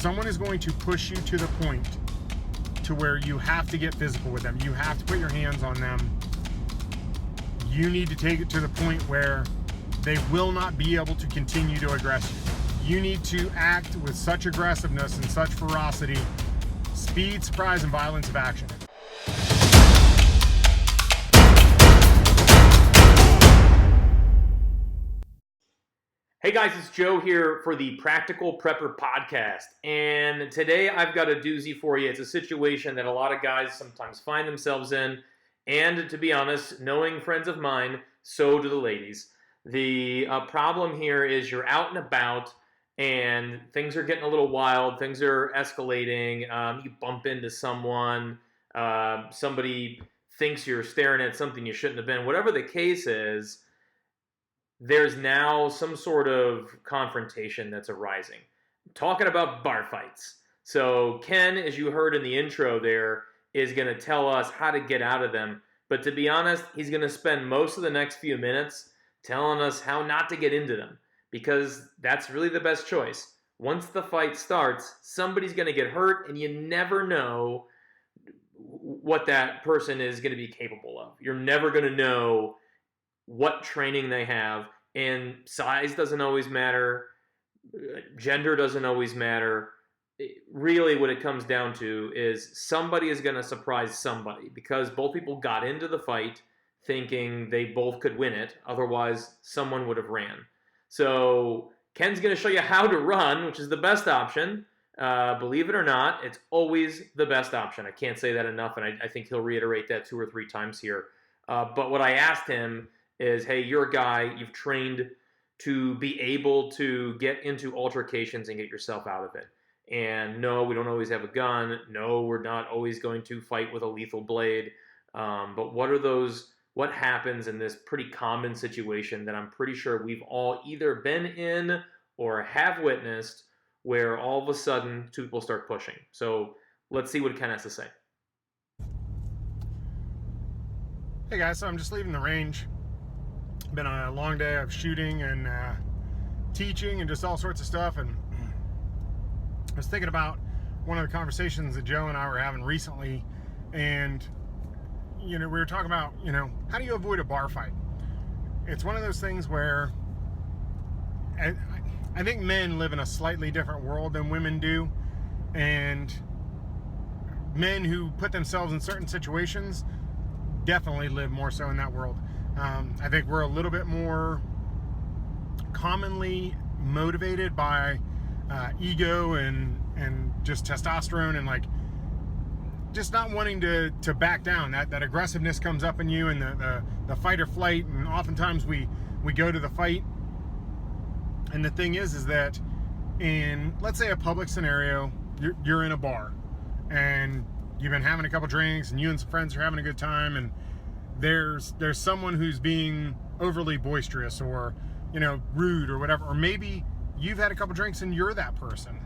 someone is going to push you to the point to where you have to get physical with them. You have to put your hands on them. You need to take it to the point where they will not be able to continue to aggress you. You need to act with such aggressiveness and such ferocity, speed, surprise, and violence of action. Hey guys, it's Joe here for the Practical Prepper Podcast, and today I've got a doozy for you. It's a situation that a lot of guys sometimes find themselves in, and to be honest, knowing friends of mine, so do the ladies. The problem here is you're out and about, and things are getting a little wild, things are escalating, you bump into someone, somebody thinks you're staring at something you shouldn't have been. Whatever the case is, there's now some sort of confrontation that's arising. I'm talking about bar fights. So Ken, as you heard in the intro there, is going to tell us how to get out of them. But to be honest, he's going to spend most of the next few minutes telling us how not to get into them, because that's really the best choice. Once the fight starts, somebody's going to get hurt, and you never know what that person is going to be capable of. You're never going to know what training they have, and size doesn't always matter, gender doesn't always matter. Really what it comes down to is somebody is going to surprise somebody, because both people got into the fight thinking they both could win it, otherwise someone would have ran. So Ken's going to show you how to run, which is the best option. Believe it or not, it's always the best option. I can't say that enough, and I think he'll reiterate that 2 or 3 times here. But what I asked him is, hey, you're a guy, you've trained to be able to get into altercations and get yourself out of it. And no, we don't always have a gun. No, we're not always going to fight with a lethal blade. But what happens in this pretty common situation that I'm pretty sure we've all either been in or have witnessed, where all of a sudden 2 people start pushing. So let's see what Ken has to say. Hey guys, so I'm just leaving the range. Been a long day of shooting and teaching and just all sorts of stuff, and I was thinking about one of the conversations that Joe and I were having recently, and we were talking about how do you avoid a bar fight. It's one of those things where I think men live in a slightly different world than women do, and men who put themselves in certain situations definitely live more so in that world. I think we're a little bit more commonly motivated by ego and just testosterone, and like just not wanting to back down. That aggressiveness comes up in you, and the fight or flight, and oftentimes we go to the fight. And the thing is that in, let's say, a public scenario, you're in a bar and you've been having a couple drinks and you and some friends are having a good time, and there's someone who's being overly boisterous or rude or whatever, or maybe you've had a couple drinks and you're that person,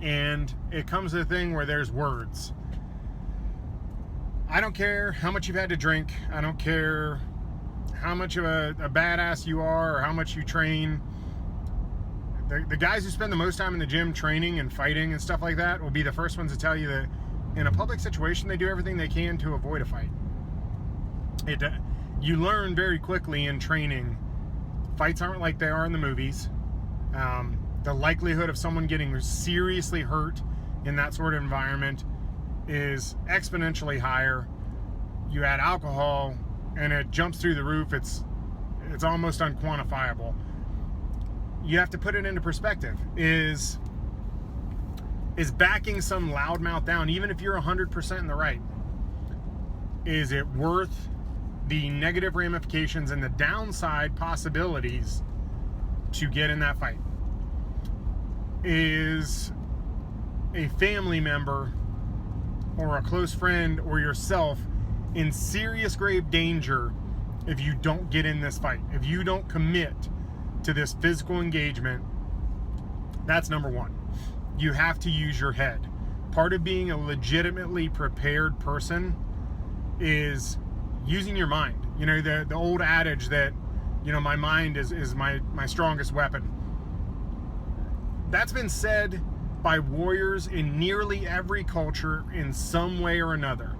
and it comes to the thing where there's words. I don't care how much you've had to drink, I don't care how much of a badass you are or how much you train. The guys who spend the most time in the gym training and fighting and stuff like that will be the first ones to tell you that in a public situation they do everything they can to avoid a fight. You learn very quickly in training, fights aren't like they are in the movies. The likelihood of someone getting seriously hurt in that sort of environment is exponentially higher. You add alcohol and it jumps through the roof. It's almost unquantifiable. You have to put it into perspective. Is backing some loudmouth down, even if you're 100% in the right, is it worth the negative ramifications and the downside possibilities to get in that fight? Is a family member or a close friend or yourself in serious grave danger if you don't get in this fight, if you don't commit to this physical engagement? That's number one. You have to use your head. Part of being a legitimately prepared person is using your mind. The old adage that my mind is my strongest weapon. That's been said by warriors in nearly every culture in some way or another.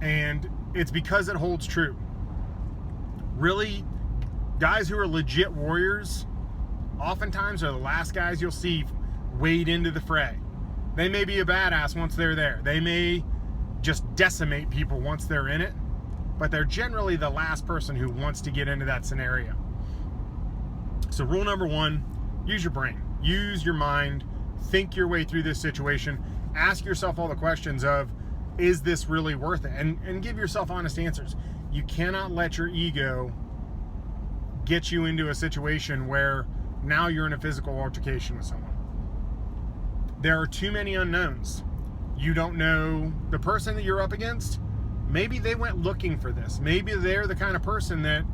And it's because it holds true. Really, guys who are legit warriors oftentimes are the last guys you'll see wade into the fray. They may be a badass once they're there. They may just decimate people once they're in it, but they're generally the last person who wants to get into that scenario. So rule number one, use your brain, use your mind, think your way through this situation, ask yourself all the questions of, is this really worth it? And give yourself honest answers. You cannot let your ego get you into a situation where now you're in a physical altercation with someone. There are too many unknowns. You don't know the person that you're up against. Maybe they went looking for this. Maybe they're the kind of person that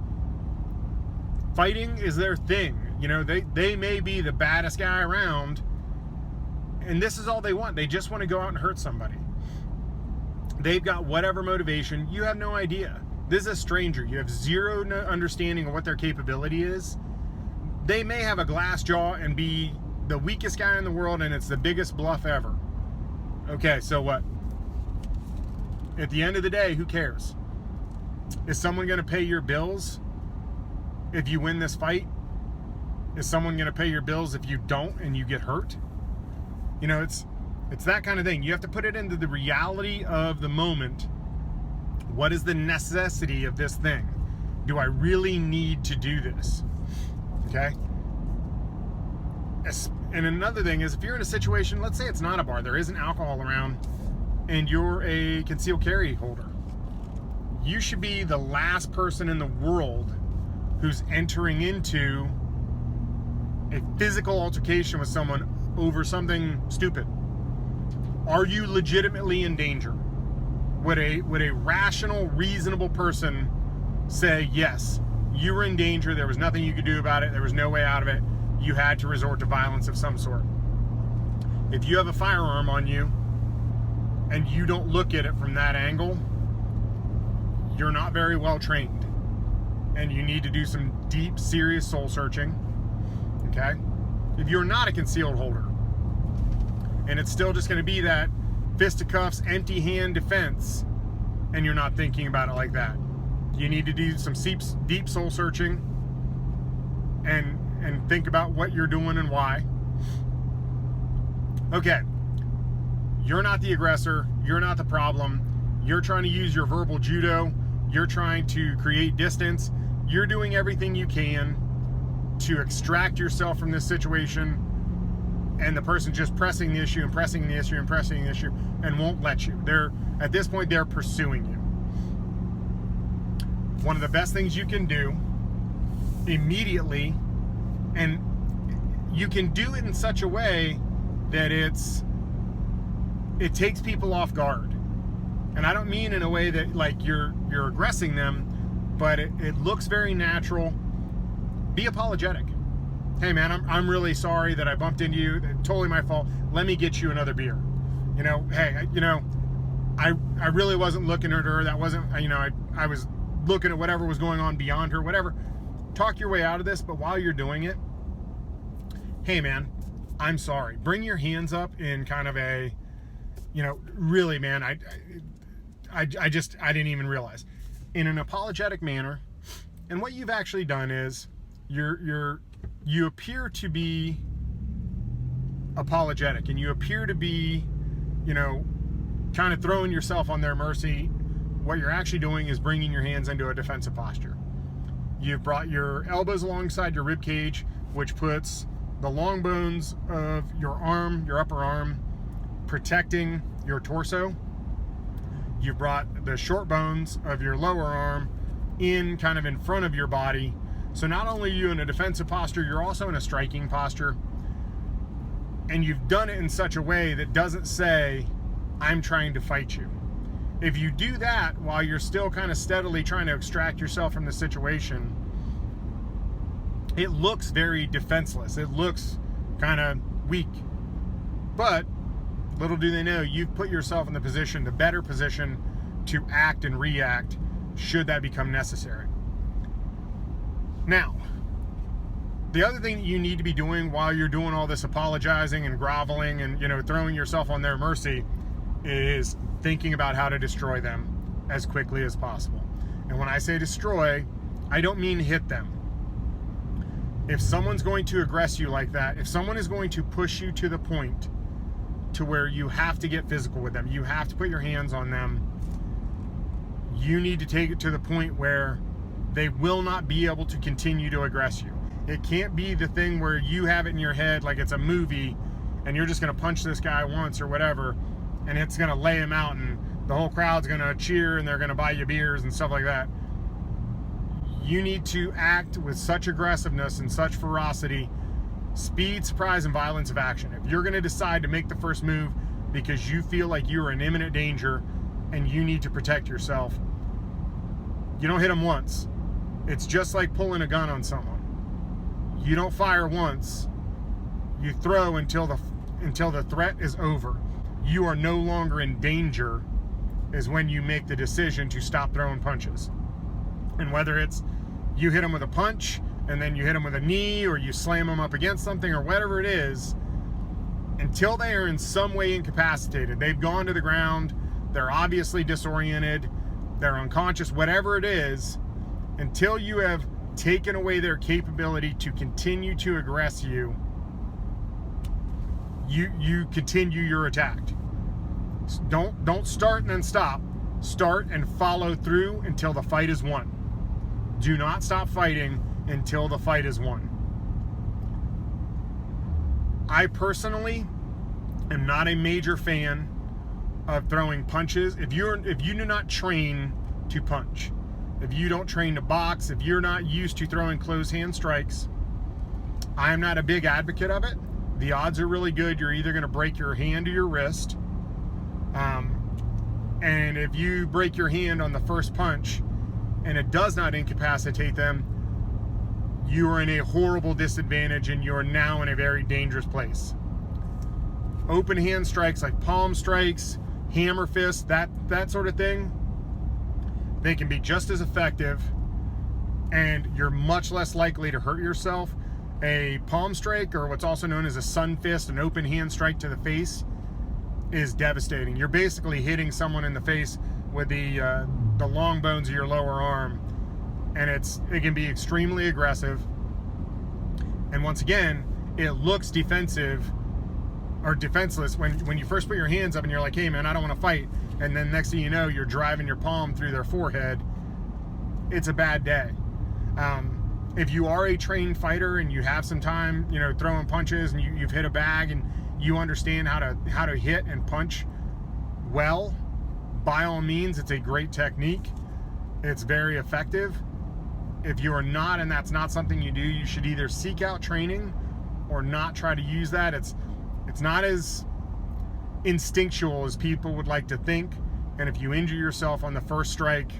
fighting is their thing. You know, they may be the baddest guy around, and this is all they want. They just want to go out and hurt somebody. They've got whatever motivation. You have no idea. This is a stranger. You have zero understanding of what their capability is. They may have a glass jaw and be the weakest guy in the world, and it's the biggest bluff ever. Okay, so what? At the end of the day, who cares? Is someone going to pay your bills if you win this fight? Is someone going to pay your bills if you don't and you get hurt? You know, it's that kind of thing. You have to put it into the reality of the moment. What is the necessity of this thing? Do I really need to do this? Okay? And another thing is, if you're in a situation, let's say it's not a bar, there isn't alcohol around, and you're a concealed carry holder, you should be the last person in the world who's entering into a physical altercation with someone over something stupid. Are you legitimately in danger? Would a rational, reasonable person say, yes, you were in danger, there was nothing you could do about it, there was no way out of it, you had to resort to violence of some sort? If you have a firearm on you and you don't look at it from that angle, you're not very well trained, and you need to do some deep, serious soul searching. Okay? If you're not a concealed holder, and it's still just going to be that fisticuffs, empty hand defense, and you're not thinking about it like that, you need to do some deep soul searching and think about what you're doing and why. Okay, you're not the aggressor, you're not the problem, you're trying to use your verbal judo, you're trying to create distance, you're doing everything you can to extract yourself from this situation, and the person just pressing the issue and pressing the issue and pressing the issue and won't let you. At this point, they're pursuing you. One of the best things you can do immediately, and you can do it in such a way that it takes people off guard. And I don't mean in a way that like you're aggressing them, but it looks very natural. Be apologetic. Hey man, I'm really sorry that I bumped into you. Totally my fault. Let me get you another beer. You know, hey, you know, I really wasn't looking at her. That wasn't, you know, I was looking at whatever was going on beyond her, whatever. Talk your way out of this, but while you're doing it, hey man, I'm sorry. Bring your hands up in kind of a, you know, really man, I didn't even realize. In an apologetic manner. And what you've actually done is you appear to be apologetic, and you appear to be, you know, kind of throwing yourself on their mercy. What you're actually doing is bringing your hands into a defensive posture. You've brought your elbows alongside your rib cage, which puts the long bones of your arm, your upper arm, protecting your torso. You've brought the short bones of your lower arm in kind of in front of your body. So not only are you in a defensive posture, you're also in a striking posture. And you've done it in such a way that doesn't say, I'm trying to fight you. If you do that while you're still kind of steadily trying to extract yourself from the situation, it looks very defenseless. It looks kind of weak. But little do they know, you've put yourself in the position, the better position to act and react should that become necessary. Now, The other thing that you need to be doing while you're doing all this apologizing and groveling and, throwing yourself on their mercy is thinking about how to destroy them as quickly as possible. And when I say destroy, I don't mean hit them. If someone's going to aggress you like that, if someone is going to push you to the point to where you have to get physical with them, you have to put your hands on them, you need to take it to the point where they will not be able to continue to aggress you. It can't be the thing where you have it in your head like it's a movie and you're just going to punch this guy once or whatever and it's going to lay him out and the whole crowd's going to cheer and they're going to buy you beers and stuff like that. You need to act with such aggressiveness and such ferocity, speed, surprise, and violence of action. If you're going to decide to make the first move because you feel like you're in imminent danger and you need to protect yourself, you don't hit them once. It's just like pulling a gun on someone. You don't fire once. You throw until the threat is over. You are no longer in danger is when you make the decision to stop throwing punches. And whether it's you hit them with a punch and then you hit them with a knee or you slam them up against something or whatever it is, until they are in some way incapacitated, they've gone to the ground, they're obviously disoriented, they're unconscious, whatever it is, until you have taken away their capability to continue to aggress you, you continue your attack. Don't start and then stop. Start and follow through until the fight is won. Do not stop fighting until the fight is won. I personally am not a major fan of throwing punches. If you do not train to punch, if you don't train to box, if you're not used to throwing closed hand strikes, I am not a big advocate of it. The odds are really good you're either going to break your hand or your wrist. And if you break your hand on the first punch and it does not incapacitate them, you are in a horrible disadvantage and you're now in a very dangerous place. Open hand strikes like palm strikes, hammer fists, that sort of thing, they can be just as effective and you're much less likely to hurt yourself. A palm strike, or what's also known as a sun fist, an open hand strike to the face, is devastating. You're basically hitting someone in the face with the long bones of your lower arm, and it can be extremely aggressive. And once again, it looks defensive or defenseless when you first put your hands up and you're like, hey man, I don't want to fight, and then next thing you know, you're driving your palm through their forehead. It's a bad day. If you are a trained fighter and you have some time, throwing punches and you've hit a bag and you understand how to hit and punch well, by all means, it's a great technique. It's very effective. If you are not, and that's not something you do, you should either seek out training or not try to use that. It's not as instinctual as people would like to think. And if you injure yourself on the first strike,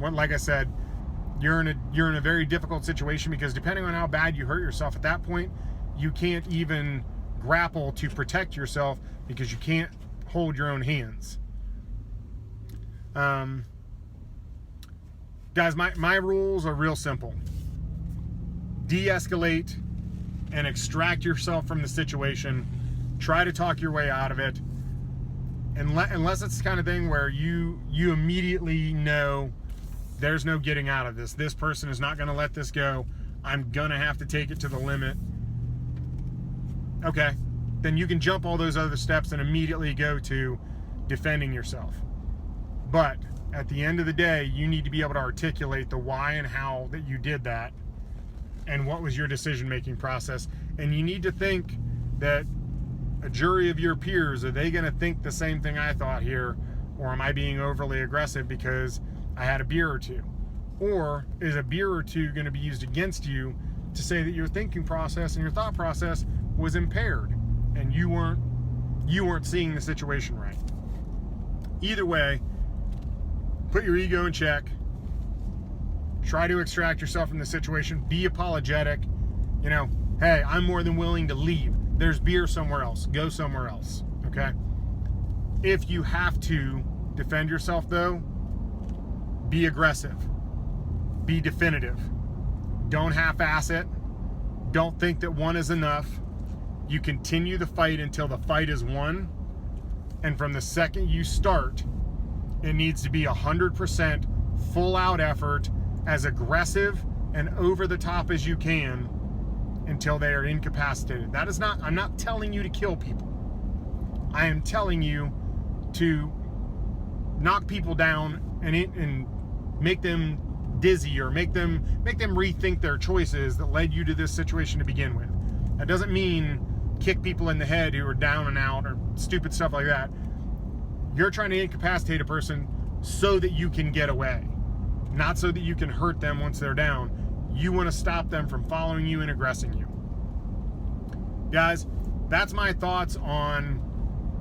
like I said, you're in a very difficult situation, because depending on how bad you hurt yourself at that point, you can't even grapple to protect yourself because you can't hold your own hands. Guys, my rules are real simple. De-escalate and extract yourself from the situation. Try to talk your way out of it. Unless it's the kind of thing where you immediately know there's no getting out of this. This person is not going to let this go. I'm going to have to take it to the limit. Okay, then you can jump all those other steps and immediately go to defending yourself. But at the end of the day, you need to be able to articulate the why and how that you did that and what was your decision-making process. And you need to think that a jury of your peers, are they going to think the same thing I thought here? Or am I being overly aggressive because I had a beer or two? Or is a beer or two going to be used against you to say that your thinking process and your thought process was impaired and you weren't seeing the situation right? Either way, put your ego in check. Try to extract yourself from the situation. Be apologetic. Hey, I'm more than willing to leave. There's beer somewhere else. Go somewhere else. Okay? If you have to defend yourself, though, be aggressive. Be definitive. Don't half-ass it. Don't think that one is enough. You continue the fight until the fight is won. And from the second you start, it needs to be 100% full out effort, as aggressive and over the top as you can until they are incapacitated. That is not, I'm not telling you to kill people. I am telling you to knock people down and make them dizzy, or make them rethink their choices that led you to this situation to begin with. That doesn't mean kick people in the head who are down and out or stupid stuff like that. You're trying to incapacitate a person so that you can get away, not so that you can hurt them once they're down. You want to stop them from following you and aggressing you. Guys, that's my thoughts on,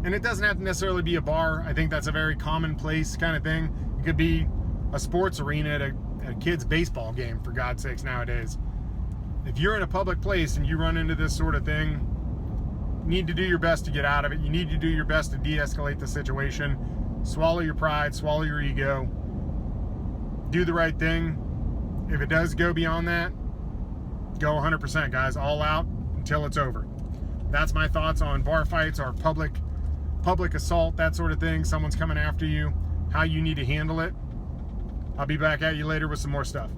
and it doesn't have to necessarily be a bar. I think that's a very commonplace kind of thing. It could be a sports arena at a kid's baseball game, for God's sakes, nowadays. If you're in a public place and you run into this sort of thing, you need to do your best to get out of it. You need to do your best to de-escalate the situation. Swallow your pride, swallow your ego. Do the right thing. If it does go beyond that, go 100%, guys. All out until it's over. That's my thoughts on bar fights or public assault, that sort of thing. Someone's coming after you, how you need to handle it. I'll be back at you later with some more stuff.